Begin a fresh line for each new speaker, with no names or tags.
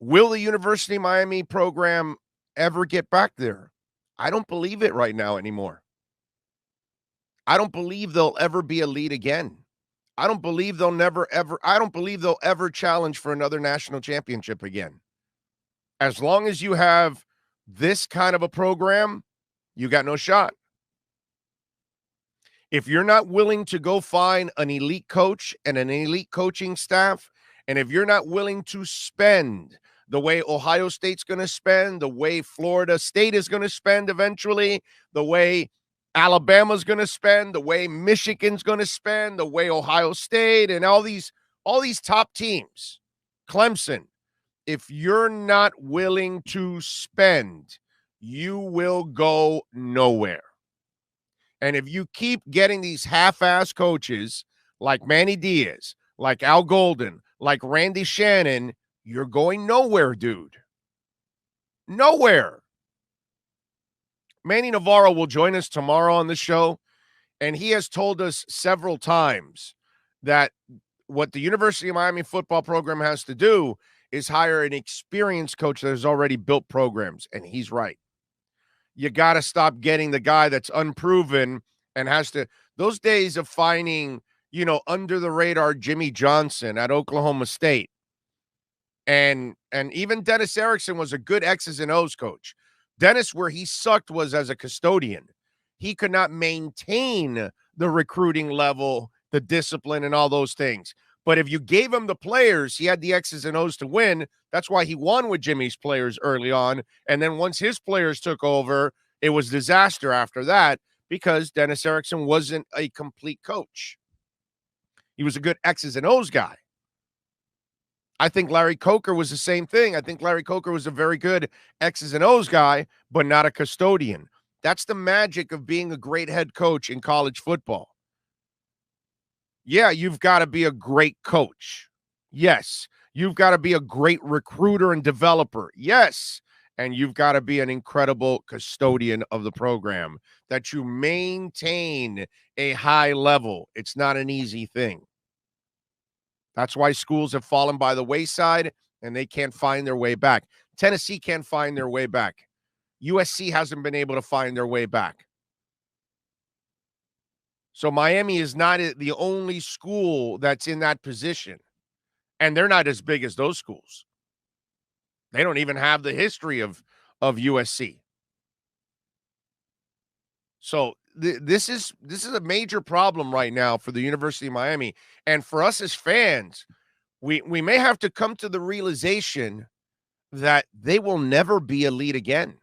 Will the University of Miami program ever get back there? I don't believe it right now anymore. I don't believe they'll ever be elite again. I don't believe I don't believe they'll ever challenge for another national championship again. As long as you have this kind of a program, you got no shot. If you're not willing to go find an elite coach and an elite coaching staff, and if you're not willing to spend the way Ohio State's going to spend, the way Florida State is going to spend eventually, the way Alabama's going to spend, the way Michigan's going to spend, the way Ohio State and all these top teams, Clemson, if you're not willing to spend, you will go nowhere. And if you keep getting these half-ass coaches like Manny Diaz, like Al Golden, like Randy Shannon, you're going nowhere, dude. Nowhere. Manny Navarro will join us tomorrow on the show, and he has told us several times that what the University of Miami football program has to do is hire an experienced coach that has already built programs, and he's right. You got to stop getting the guy that's unproven and has to – those days of finding, under-the-radar Jimmy Johnson at Oklahoma State, and even Dennis Erickson was a good X's and O's coach. Dennis, where he sucked was as a custodian. He could not maintain the recruiting level, the discipline, and all those things. But if you gave him the players, he had the X's and O's to win. That's why he won with Jimmy's players early on. And then once his players took over, it was disaster after that because Dennis Erickson wasn't a complete coach. He was a good X's and O's guy. I think Larry Coker was the same thing. I think Larry Coker was a very good X's and O's guy, but not a custodian. That's the magic of being a great head coach in college football. Yeah, you've got to be a great coach. Yes. You've got to be a great recruiter and developer. Yes. And you've got to be an incredible custodian of the program, that you maintain a high level. It's not an easy thing. That's why schools have fallen by the wayside and they can't find their way back. Tennessee can't find their way back. USC hasn't been able to find their way back. So Miami is not the only school that's in that position. And they're not as big as those schools. They don't even have the history of USC. So this is a major problem right now for the University of Miami. And for us as fans, we may have to come to the realization that they will never be elite again.